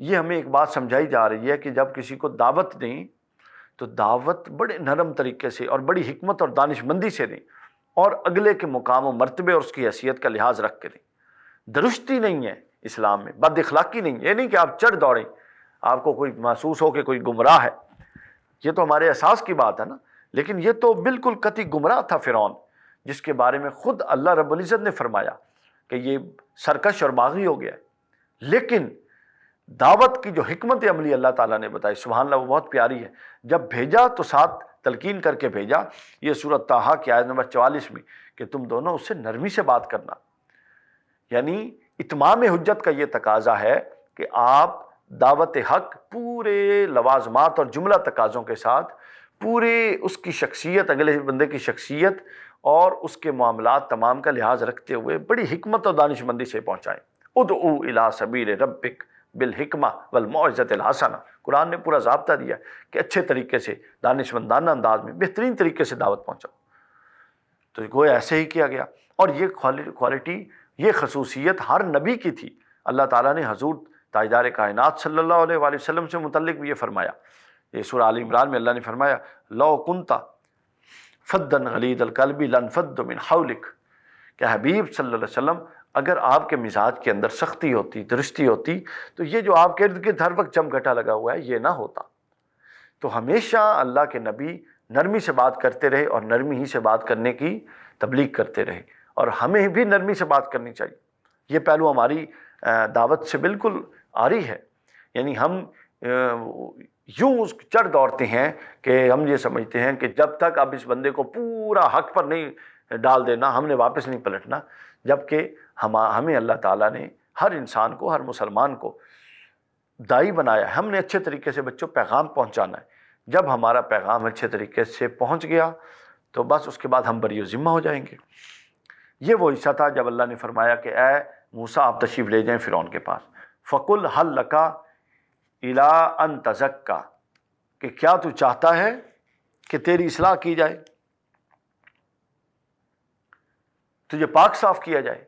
یہ ہمیں ایک بات سمجھائی جا رہی ہے کہ جب کسی کو دعوت دیں تو دعوت بڑے نرم طریقے سے اور بڑی حکمت اور دانش مندی سے دیں، اور اگلے کے مقام و مرتبے اور اس کی حیثیت کا لحاظ رکھ کے دیں۔ درستی نہیں ہے اسلام میں، بد اخلاقی نہیں ہے، یہ نہیں کہ آپ چڑھ دوڑیں، آپ کو کوئی محسوس ہو کہ کوئی گمراہ ہے، یہ تو ہمارے احساس کی بات ہے نا، لیکن یہ تو بالکل قطعی گمراہ تھا فرعون، جس کے بارے میں خود اللہ رب العزت نے فرمایا کہ یہ سرکش اور باغی ہو گیا ہے۔ لیکن دعوت کی جو حکمت عملی اللہ تعالیٰ نے بتائی، سبحان اللہ، وہ بہت پیاری ہے۔ جب بھیجا تو ساتھ تلقین کر کے بھیجا، یہ سورۃ طٰہٰ کی آیت نمبر 44 میں، کہ تم دونوں اس سے نرمی سے بات کرنا، یعنی اتمام حجت کا یہ تقاضا ہے کہ آپ دعوت حق پورے لوازمات اور جملہ تقاضوں کے ساتھ پورے اس کی شخصیت، اگلے بندے کی شخصیت اور اس کے معاملات تمام کا لحاظ رکھتے ہوئے بڑی حکمت اور دانش مندی سے پہنچائیں۔ ادعو الی سبیل ربک بالحکمہ والموعظۃ الحسنہ، قرآن نے پورا ضابطہ دیا کہ اچھے طریقے سے، دانش مندانہ انداز میں، بہترین طریقے سے دعوت پہنچاؤ۔ تو گویا ایسے ہی کیا گیا، اور یہ کوالٹی، یہ خصوصیت ہر نبی کی تھی۔ اللہ تعالیٰ نے حضور تاجدار کائنات صلی اللہ علیہ وآلہ وسلم سے متعلق بھی یہ فرمایا، یہ سورہ آل عمران میں اللہ نے فرمایا لو کنت فظا غلیظ القلب لانفضوا من حولک، کہ حبیب صلی اللہ علیہ وسلم اگر آپ کے مزاج کے اندر سختی ہوتی، درستی ہوتی، تو یہ جو آپ کے ارد گرد ہر وقت جمگھٹا لگا ہوا ہے یہ نہ ہوتا۔ تو ہمیشہ اللہ کے نبی نرمی سے بات کرتے رہے اور نرمی ہی سے بات کرنے کی تبلیغ کرتے رہے، اور ہمیں بھی نرمی سے بات کرنی چاہیے۔ یہ پہلو ہماری دعوت سے بالکل آری ہے، یعنی ہم یوں چڑھ دوڑتے ہیں کہ ہم یہ سمجھتے ہیں کہ جب تک اب اس بندے کو پورا حق پر نہیں ڈال دینا، ہم نے واپس نہیں پلٹنا، جبکہ ہمیں اللہ تعالیٰ نے ہر انسان کو، ہر مسلمان کو داعی بنایا ہے، ہم نے اچھے طریقے سے بچوں پیغام پہنچانا ہے۔ جب ہمارا پیغام اچھے طریقے سے پہنچ گیا تو بس اس کے بعد ہم بری و ذمہ ہو جائیں گے۔ یہ وہ حصہ تھا جب اللہ نے فرمایا کہ اے موسیٰ آپ تشریف لے جائیں فرعون کے پاس، فَقُلْ هَلْ لَكَ إِلَىٰ أَن تَزَكَّىٰ، کہ کیا تو چاہتا ہے کہ تیری اصلاح کی جائے، تجھے پاک صاف کیا جائے۔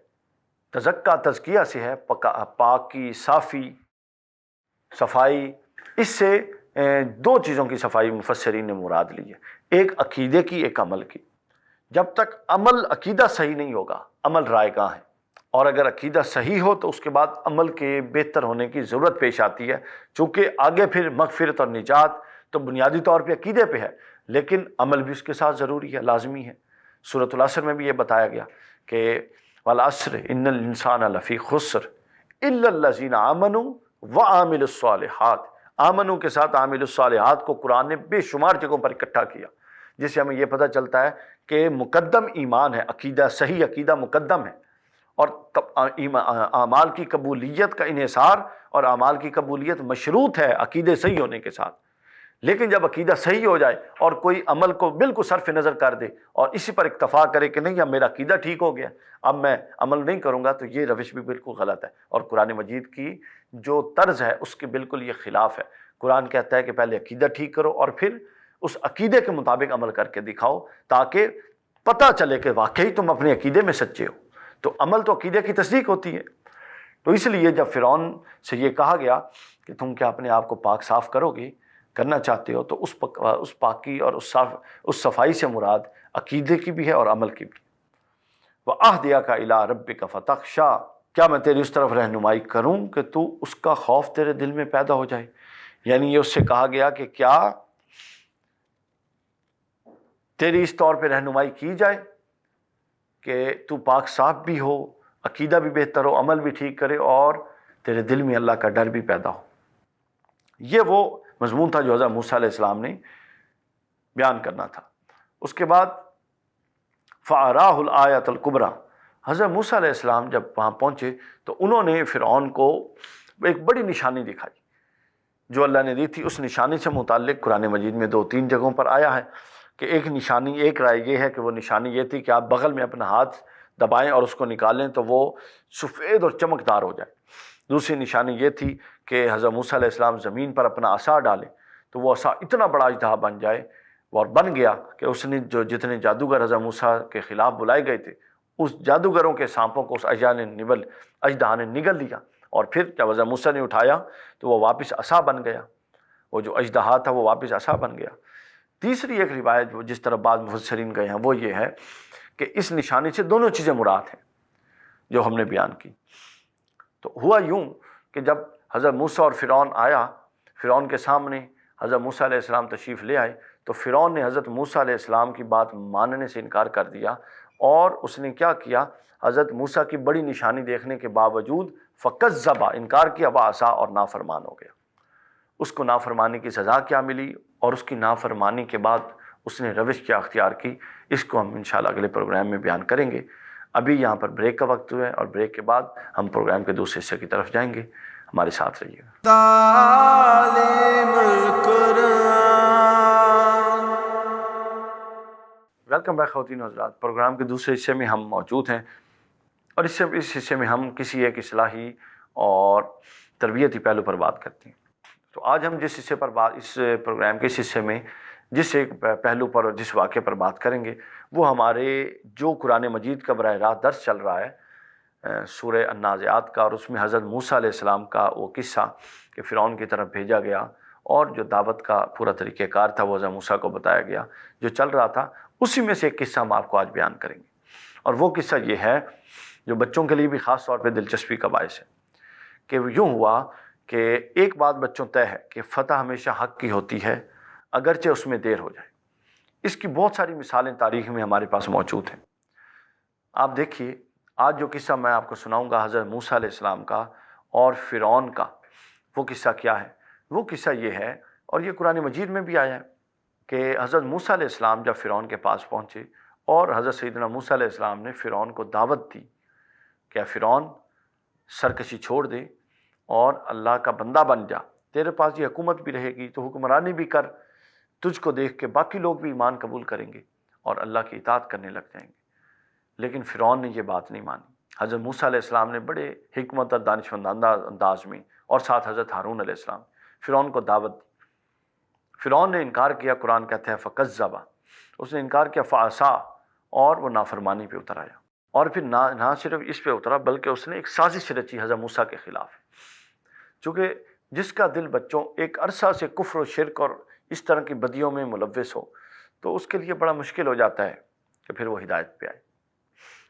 تزکیہ تزکیہ سے ہے پاکی، صافی، صفائی۔ اس سے دو چیزوں کی صفائی مفسرین نے مراد لی ہے، ایک عقیدے کی، ایک عمل کی۔ جب تک عمل، عقیدہ صحیح نہیں ہوگا، عمل رائے گاں ہے، اور اگر عقیدہ صحیح ہو تو اس کے بعد عمل کے بہتر ہونے کی ضرورت پیش آتی ہے، چونکہ آگے پھر مغفرت اور نجات تو بنیادی طور پہ عقیدے پہ ہے، لیکن عمل بھی اس کے ساتھ ضروری ہے، لازمی ہے۔ سورۃ العصر میں بھی یہ بتایا گیا کہ والعصر ان الانسان لفی خسر الا الذین آمنوا وعملوا الصالحات۔ آمنوا کے ساتھ عامل الصالحات کو قرآن نے بے شمار جگہوں پر اکٹھا کیا، جس سے ہمیں یہ پتہ چلتا ہے کہ مقدم ایمان ہے، عقیدہ صحیح، عقیدہ مقدم ہے، اور اعمال کی قبولیت کا انحصار اور اعمال کی قبولیت مشروط ہے عقیدے صحیح ہونے کے ساتھ۔ لیکن جب عقیدہ صحیح ہو جائے اور کوئی عمل کو بالکل صرف نظر کر دے اور اسی پر اکتفا کرے کہ نہیں اب میرا عقیدہ ٹھیک ہو گیا، اب میں عمل نہیں کروں گا، تو یہ روش بھی بالکل غلط ہے، اور قرآن مجید کی جو طرز ہے اس کے بالکل یہ خلاف ہے۔ قرآن کہتا ہے کہ پہلے عقیدہ ٹھیک کرو اور پھر اس عقیدے کے مطابق عمل کر کے دکھاؤ، تاکہ پتہ چلے کہ واقعی تم اپنے عقیدے میں سچے ہو۔ تو عمل تو عقیدے کی تصدیق ہوتی ہے۔ تو اس لیے جب فرعون سے یہ کہا گیا کہ تم کیا اپنے آپ کو پاک صاف کرو گے، کرنا چاہتے ہو، تو اس پاکی اور اس صفائی سے مراد عقیدے کی بھی ہے اور عمل کی بھی۔ وَأَهْدِيَكَ إِلَىٰ رَبِّكَ فَتَخْشَىٰ، کیا میں تیری اس طرف رہنمائی کروں کہ تو اس کا خوف تیرے دل میں پیدا ہو جائے۔ یعنی یہ اس سے کہا گیا کہ کیا تیری اس طور پہ رہنمائی کی جائے کہ تو پاک صاف بھی ہو، عقیدہ بھی بہتر ہو، عمل بھی ٹھیک کرے، اور تیرے دل میں اللہ کا ڈر بھی پیدا ہو۔ یہ وہ مضمون تھا جو حضرت موسیٰ علیہ السلام نے بیان کرنا تھا۔ اس کے بعد فَأَرَاهُ الْآيَةَ الْكُبْرَىٰ، حضرت موسیٰ علیہ السلام جب وہاں پہنچے تو انہوں نے فرعون کو ایک بڑی نشانی دکھائی جو اللہ نے دی تھی۔ اس نشانی سے متعلق قرآن مجید میں 2-3 جگہوں پر آیا ہے کہ ایک نشانی، ایک رائے یہ ہے کہ وہ نشانی یہ تھی کہ آپ بغل میں اپنا ہاتھ دبائیں اور اس کو نکالیں تو وہ سفید اور چمکدار ہو جائے۔ دوسری نشانی یہ تھی کہ حضرت موسیٰ علیہ السلام زمین پر اپنا عصا ڈالیں تو وہ عصا اتنا بڑا اژدہا بن جائے، اور بن گیا کہ اس نے جتنے جادوگر حضرت موسیٰ کے خلاف بلائے گئے تھے، اس جادوگروں کے سانپوں کو اس اژدہا نے نگل لیا، اور پھر جب حضرت موسیٰ نے اٹھایا تو وہ واپس عصا بن گیا، وہ جو اژدہا تھا وہ واپس عصا بن گیا۔ تیسری ایک روایت جو جس طرح بعض مفسرین گئے ہیں وہ یہ ہے کہ اس نشانی سے دونوں چیزیں مراد ہیں جو ہم نے بیان کی۔ تو ہوا یوں کہ جب حضرت موسیٰ اور فرعون آیا، فرعون کے سامنے حضرت موسیٰ علیہ السلام تشریف لے آئے، تو فرعون نے حضرت موسیٰ علیہ السلام کی بات ماننے سے انکار کر دیا، اور اس نے کیا کیا، حضرت موسیٰ کی بڑی نشانی دیکھنے کے باوجود فکذب، انکار کیا، وعصا، اور نافرمان ہو گیا۔ اس کو نافرمانی کی سزا کیا ملی، اور اس کی نافرمانی کے بعد اس نے روش کیا اختیار کی، اس کو ہم انشاءاللہ اگلے پروگرام میں بیان کریں گے۔ ابھی یہاں پر بریک کا وقت ہوا ہے، اور بریک کے بعد ہم پروگرام کے دوسرے حصے کی طرف جائیں گے، ہمارے ساتھ رہیے گا۔ تعلیم القرآن۔ ویلکم بیک خواتین و حضرات، پروگرام کے دوسرے حصے میں ہم موجود ہیں، اور اس حصے میں ہم کسی ایک اصلاحی اور تربیتی پہلو پر بات کرتے ہیں۔ تو آج ہم جس حصے پر اس پروگرام کے اس حصے میں جس ایک پہلو پر اور جس واقعے پر بات کریں گے وہ ہمارے جو قرآن مجید کا براہ راست درس چل رہا ہے سورہ النازعات کا، اور اس میں حضرت موسیٰ علیہ السلام کا وہ قصہ کہ فرعون کی طرف بھیجا گیا، اور جو دعوت کا پورا طریقہ کار تھا وہ حضرت موسیٰ کو بتایا گیا جو چل رہا تھا، اسی میں سے ایک قصہ ہم آپ کو آج بیان کریں گے۔ اور وہ قصہ یہ ہے جو بچوں کے لیے بھی خاص طور پہ دلچسپی کا باعث ہے، کہ یوں ہوا کہ ایک بات بچوں طے ہے کہ فتح ہمیشہ حق کی ہوتی ہے اگرچہ اس میں دیر ہو جائے۔ اس کی بہت ساری مثالیں تاریخ میں ہمارے پاس موجود ہیں۔ آپ دیکھیے آج جو قصہ میں آپ کو سناؤں گا حضرت موسیٰ علیہ السلام کا اور فرعون کا، وہ قصہ کیا ہے؟ وہ قصہ یہ ہے، اور یہ قرآن مجید میں بھی آیا ہے، کہ حضرت موسیٰ علیہ السلام جب فرعون کے پاس پہنچے اور حضرت سیدنا موسیٰ علیہ السلام نے فرعون کو دعوت دی کہ فرعون سرکشی چھوڑ دے اور اللہ کا بندہ بن جا، تیرے پاس یہ حکومت بھی رہے گی تو حکمرانی بھی کر، تجھ کو دیکھ کے باقی لوگ بھی ایمان قبول کریں گے اور اللہ کی اطاعت کرنے لگ جائیں گے۔ لیکن فرعون نے یہ بات نہیں مانی۔ حضرت موسیٰ علیہ السلام نے بڑے حکمت اور دانشمندانہ انداز میں، اور ساتھ حضرت ہارون علیہ السلام، فرعون کو دعوت دی۔ فرعون نے انکار کیا، قرآن کہتا ہے فکذب، اس نے انکار کیا، فعصا، اور وہ نافرمانی پہ اتر آیا، اور پھر نہ صرف اس پہ اترا بلکہ اس نے ایک سازش رچی حضرت موسیٰ کے خلاف۔ چونکہ جس کا دل بچوں ایک عرصہ سے کفر و شرک اور اس طرح کی بدیوں میں ملوث ہو تو اس کے لیے بڑا مشکل ہو جاتا ہے کہ پھر وہ ہدایت پہ آئے۔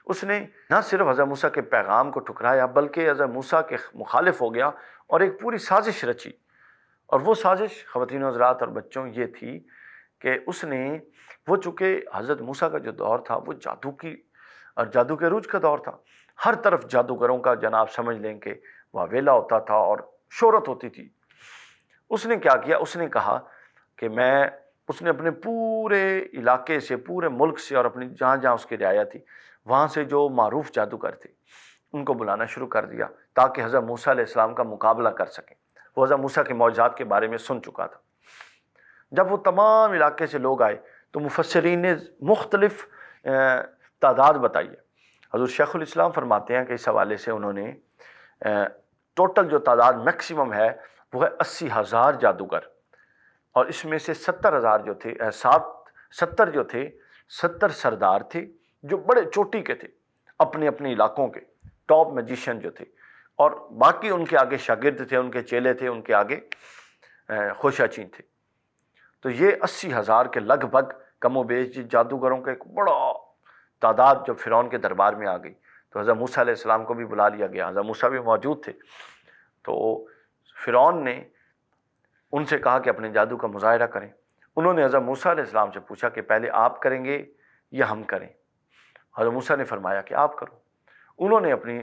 اس نے نہ صرف حضرت موسیٰ کے پیغام کو ٹھکرایا بلکہ حضرت موسیٰ کے مخالف ہو گیا اور ایک پوری سازش رچی، اور وہ سازش خواتین و حضرات اور بچوں یہ تھی کہ اس نے وہ، چونکہ حضرت موسیٰ کا جو دور تھا وہ جادو کی اور جادو کے عروج کا دور تھا، ہر طرف جادوگروں کا جناب سمجھ لیں کہ واویلا ہوتا تھا اور شہرت ہوتی تھی۔ اس نے کیا کیا، اس نے کہا کہ اس نے اپنے پورے علاقے سے، پورے ملک سے، اور اپنی جہاں جہاں اس کی رعایا تھی وہاں سے جو معروف جادوگر تھے ان کو بلانا شروع کر دیا تاکہ حضرت موسیٰ علیہ السلام کا مقابلہ کر سکیں۔ وہ حضرت موسیٰ کے معجزات کے بارے میں سن چکا تھا۔ جب وہ تمام علاقے سے لوگ آئے تو مفسرین نے مختلف تعداد بتائی ہے۔ حضور شیخ الاسلام فرماتے ہیں کہ اس حوالے سے انہوں نے ٹوٹل جو تعداد میکسیمم ہے وہ ہے 80,000 جادوگر، اور اس میں سے 70,000 جو تھے 70 جو تھے 70 سردار تھے جو بڑے چوٹی کے تھے، اپنے اپنے علاقوں کے ٹاپ میجیشین جو تھے، اور باقی ان کے آگے شاگرد تھے، ان کے چیلے تھے، ان کے آگے خوشاچین تھے۔ تو یہ 80,000 کے لگ بھگ کم و بیش جادوگروں کا ایک بڑا تعداد جب فرعون کے دربار میں آ گئی تو حضرت موسیٰ علیہ السلام کو بھی بلا لیا گیا، حضرت موسیٰ بھی موجود تھے۔ تو فرعون نے ان سے کہا کہ اپنے جادو کا مظاہرہ کریں۔ انہوں نے حضرت موسیٰ علیہ السلام سے پوچھا کہ پہلے آپ کریں گے یا ہم کریں؟ حضرت موسیٰ نے فرمایا کہ آپ کرو۔ انہوں نے اپنی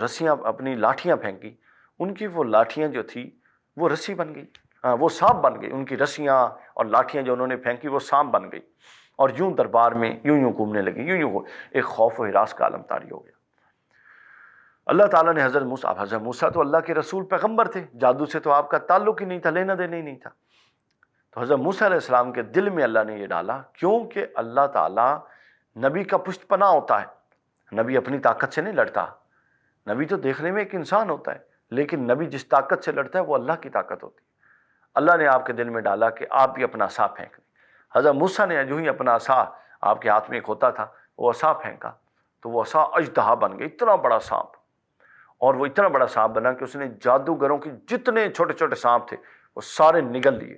رسیاں، اپنی لاٹھیاں پھینکی، ان کی وہ لاٹھیاں جو تھی وہ رسی بن گئی، وہ سانپ بن گئی، ان کی رسیاں اور لاٹھیاں جو انہوں نے پھینکی وہ سانپ بن گئی، اور یوں دربار میں یوں گھومنے لگی، یوں ایک خوف و ہراس کا عالم طاری ہو گیا۔ اللہ تعالیٰ نے حضرت موسیٰ تو اللہ کے رسول پیغمبر تھے، جادو سے تو آپ کا تعلق ہی نہیں تھا، لینا دینا ہی نہیں تھا۔ تو حضرت موسیٰ علیہ السلام کے دل میں اللہ نے یہ ڈالا، کیونکہ اللہ تعالیٰ نبی کا پشت پناہ ہوتا ہے، نبی اپنی طاقت سے نہیں لڑتا، نبی تو دیکھنے میں ایک انسان ہوتا ہے، لیکن نبی جس طاقت سے لڑتا ہے وہ اللہ کی طاقت ہوتی ہے۔ اللہ نے آپ کے دل میں ڈالا کہ آپ بھی اپنا عصا پھینک لیں۔ حضرت موسیٰ نے جو ہی اپنا عصا، آپ کے ہاتھ میں ایک ہوتا تھا، وہ عصا پھینکا تو وہ عصا اژدہا بن گئی، اتنا بڑا سانپ، اور وہ اتنا بڑا سانپ بنا کہ اس نے جادوگروں کے جتنے چھوٹے چھوٹے سانپ تھے وہ سارے نگل لیے،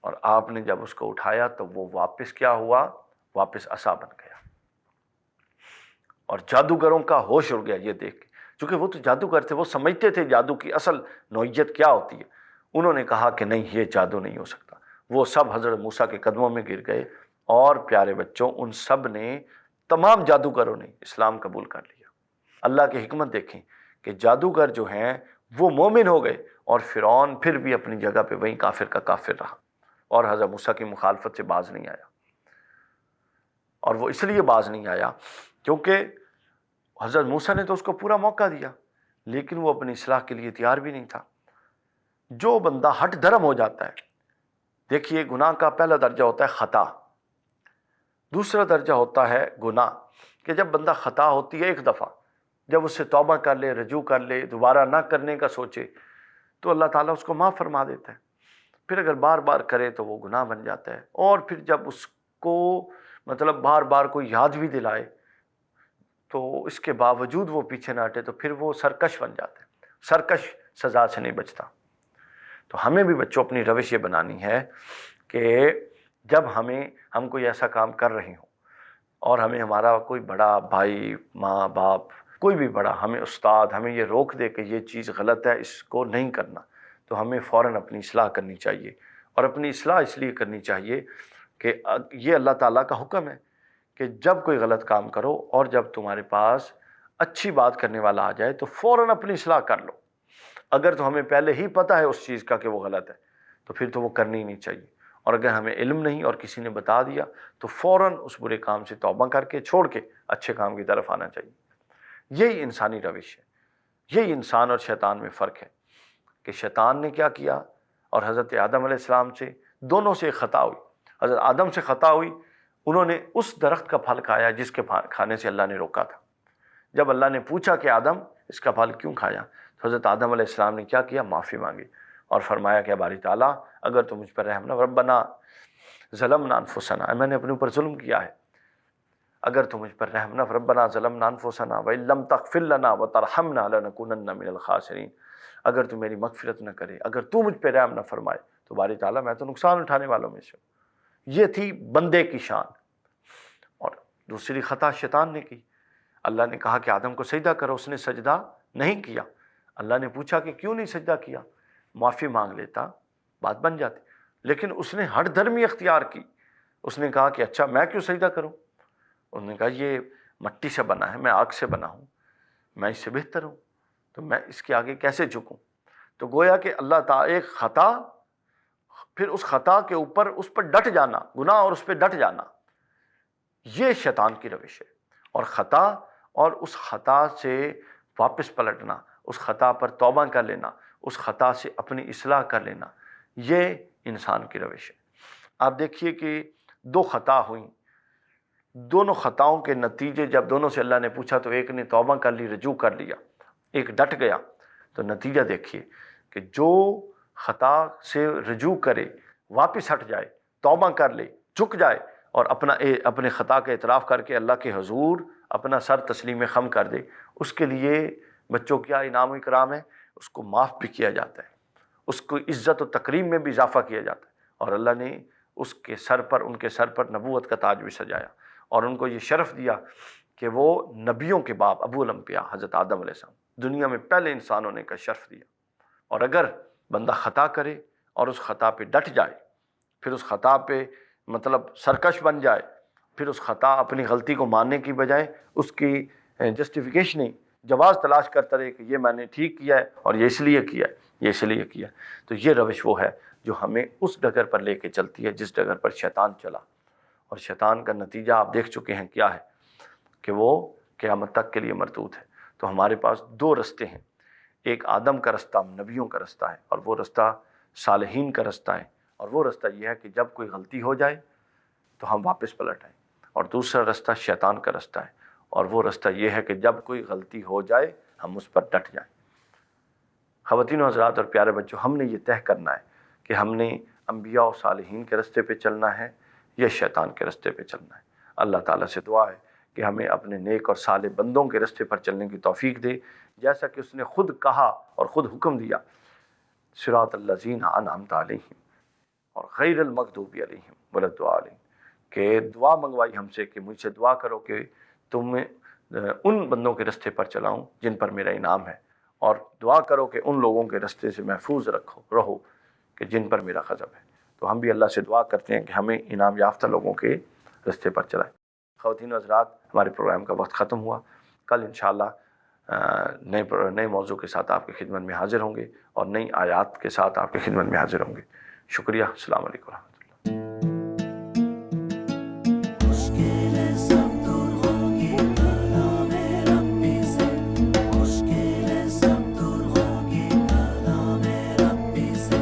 اور آپ نے جب اس کو اٹھایا تو وہ واپس کیا ہوا؟ واپس عصا بن گیا۔ اور جادوگروں کا ہوش اڑ گیا یہ دیکھ کے، چونکہ وہ تو جادوگر تھے، وہ سمجھتے تھے جادو کی اصل نوعیت کیا ہوتی ہے۔ انہوں نے کہا کہ نہیں، یہ جادو نہیں ہو سکتا۔ وہ سب حضرت موسیٰ کے قدموں میں گر گئے، اور پیارے بچوں ان سب نے، تمام جادوگروں نے اسلام قبول کر لیا۔ اللہ کی حکمت دیکھیں کہ جادوگر جو ہیں وہ مومن ہو گئے، اور فرعون پھر بھی اپنی جگہ پہ وہیں کافر کا کافر رہا، اور حضرت موسیٰ کی مخالفت سے باز نہیں آیا۔ اور وہ اس لیے باز نہیں آیا کیونکہ حضرت موسیٰ نے تو اس کو پورا موقع دیا، لیکن وہ اپنی اصلاح کے لیے تیار بھی نہیں تھا۔ جو بندہ ہٹ دھرم ہو جاتا ہے، دیکھیے گناہ کا پہلا درجہ ہوتا ہے خطا، دوسرا درجہ ہوتا ہے گناہ، کہ جب بندہ خطا ہوتی ہے ایک دفعہ، جب اس سے توبہ کر لے، رجوع کر لے، دوبارہ نہ کرنے کا سوچے، تو اللہ تعالیٰ اس کو معاف فرما دیتا ہے۔ پھر اگر بار بار کرے تو وہ گناہ بن جاتا ہے، اور پھر جب اس کو مطلب بار بار کوئی یاد بھی دلائے تو اس کے باوجود وہ پیچھے نہ ہٹے تو پھر وہ سرکش بن جاتا ہے، سرکش سزا سے نہیں بچتا۔ تو ہمیں بھی بچوں اپنی روش یہ بنانی ہے کہ جب ہم کوئی ایسا کام کر رہے ہوں، اور ہمیں ہمارا کوئی بڑا بھائی، ماں باپ، کوئی بھی بڑا، ہمیں استاد ہمیں یہ روک دے کہ یہ چیز غلط ہے، اس کو نہیں کرنا، تو ہمیں فوراً اپنی اصلاح کرنی چاہیے۔ اور اپنی اصلاح اس لیے کرنی چاہیے کہ یہ اللہ تعالیٰ کا حکم ہے کہ جب کوئی غلط کام کرو اور جب تمہارے پاس اچھی بات کرنے والا آ جائے تو فوراً اپنی اصلاح کر لو۔ اگر تو ہمیں پہلے ہی پتہ ہے اس چیز کا کہ وہ غلط ہے تو پھر تو وہ کرنی ہی نہیں چاہیے، اور اگر ہمیں علم نہیں اور کسی نے بتا دیا تو فوراً اس برے کام سے توبہ کر کے چھوڑ کے اچھے کام کی طرف آنا چاہیے۔ یہی انسانی روش ہے، یہی انسان اور شیطان میں فرق ہے کہ شیطان نے کیا کیا، اور حضرت آدم علیہ السلام سے دونوں سے خطا ہوئی۔ حضرت آدم سے خطا ہوئی، انہوں نے اس درخت کا پھل کھایا جس کے کھانے سے اللہ نے روکا تھا۔ جب اللہ نے پوچھا کہ آدم اس کا پھل کیوں کھایا، تو حضرت آدم علیہ السلام نے کیا کیا؟ معافی مانگی، اور فرمایا کہ باری تعالیٰ اگر تو مجھ پر رحم نہ، ربنا ظلمنا انفسنا، میں نے اپنے اوپر ظلم کیا ہے، اگر تو مجھ پر رحم نہ، ربنا ظلمنا انفسنا وان لم تغفر لنا وترحمنا لنکونن من الخاسرین، اگر تو میری مغفرت نہ کرے، اگر تو مجھ پہ رحم نہ فرمائے تو باری تعالیٰ میں تو نقصان اٹھانے والوں میں سے ہوں۔ یہ تھی بندے کی شان۔ اور دوسری خطا شیطان نے کی، اللہ نے کہا کہ آدم کو سجدہ کرو، اس نے سجدہ نہیں کیا۔ اللہ نے پوچھا کہ کیوں نہیں سجدہ کیا، معافی مانگ لیتا بات بن جاتی، لیکن اس نے ہٹ دھرمی اختیار کی۔ اس نے کہا کہ اچھا میں کیوں سجدہ کروں، انہوں نے کہا یہ مٹی سے بنا ہے، میں آگ سے بنا ہوں، میں اس سے بہتر ہوں، تو میں اس کے آگے کیسے جھکوں۔ تو گویا کہ اللہ تعالیٰ ایک خطا، پھر اس خطا کے اوپر اس پر ڈٹ جانا، گناہ اور اس پہ ڈٹ جانا، یہ شیطان کی روش ہے۔ اور خطا اور اس خطا سے واپس پلٹنا، اس خطا پر توبہ کر لینا، اس خطا سے اپنی اصلاح کر لینا، یہ انسان کی روش ہے۔ آپ دیکھیے کہ دو خطا ہوئیں، دونوں خطاؤں کے نتیجے جب دونوں سے اللہ نے پوچھا تو ایک نے توبہ کر لی، رجوع کر لیا، ایک ڈٹ گیا، تو نتیجہ دیکھیے کہ جو خطا سے رجوع کرے، واپس ہٹ جائے، توبہ کر لے، جھک جائے، اور اپنے خطا کا اعتراف کر کے اللہ کے حضور اپنا سر تسلیم خم کر دے، اس کے لیے بچوں کیا انعام و اکرام ہے، اس کو معاف بھی کیا جاتا ہے، اس کو عزت و تکریم میں بھی اضافہ کیا جاتا ہے، اور اللہ نے اس کے سر پر، ان کے سر پر نبوت کا تاج بھی سجایا، اور ان کو یہ شرف دیا کہ وہ نبیوں کے باپ، ابو الانبیاء حضرت آدم علیہ السلام، دنیا میں پہلے انسان ہونے کا شرف دیا۔ اور اگر بندہ خطا کرے اور اس خطا پہ ڈٹ جائے، پھر اس خطا پہ مطلب سرکش بن جائے، پھر اس خطا اپنی غلطی کو ماننے کی بجائے اس کی جسٹیفیکیشن نہیں، جواز تلاش کرتا رہے کہ یہ میں نے ٹھیک کیا ہے اور یہ اس لیے کیا ہے، یہ اس لیے کیا ہے، تو یہ روش وہ ہے جو ہمیں اس ڈگر پر لے کے چلتی ہے جس ڈگر پر شیطان چلا۔ اور شیطان کا نتیجہ آپ دیکھ چکے ہیں کیا ہے، کہ وہ قیامت تک کے لیے مردود ہے۔ تو ہمارے پاس دو رستے ہیں، ایک آدم کا رستہ، نبیوں کا رستہ ہے، اور وہ رستہ صالحین کا رستہ ہے، اور وہ رستہ یہ ہے کہ جب کوئی غلطی ہو جائے تو ہم واپس پلٹ آئیں، اور دوسرا رستہ شیطان کا رستہ ہے، اور وہ رستہ یہ ہے کہ جب کوئی غلطی ہو جائے ہم اس پر ڈٹ جائیں۔ خواتین و حضرات اور پیارے بچوں، ہم نے یہ طے کرنا ہے کہ ہم نے انبیاء و صالحین کے رستے پہ چلنا ہے یا شیطان کے رستے پہ چلنا ہے۔ اللہ تعالیٰ سے دعا ہے کہ ہمیں اپنے نیک اور صالح بندوں کے رستے پر چلنے کی توفیق دے، جیسا کہ اس نے خود کہا اور خود حکم دیا، صراط الذین انعمت علیہم اور غیر المغضوب علیہم ولا الضالین، کہ دعا منگوائی ہم سے کہ مجھ سے دعا کرو کہ تمہیں ان بندوں کے رستے پر چلاؤں جن پر میرا انعام ہے، اور دعا کرو کہ ان لوگوں کے رستے سے محفوظ رہو کہ جن پر میرا غضب ہے۔ تو ہم بھی اللہ سے دعا کرتے ہیں کہ ہمیں انعام یافتہ لوگوں کے رستے پر چلائیں۔ خواتین و حضرات، ہمارے پروگرام کا وقت ختم ہوا۔ کل انشاءاللہ نئے موضوع کے ساتھ آپ کی خدمت میں حاضر ہوں گے اور نئی آیات کے ساتھ آپ کی خدمت میں حاضر ہوں گے۔ شکریہ۔ السلام علیکم ورحمۃ اللہ۔ مشکلیں سب دور ہوگی کلام ربی سے، مشکلیں سب دور ہوگی کلام ربی سے۔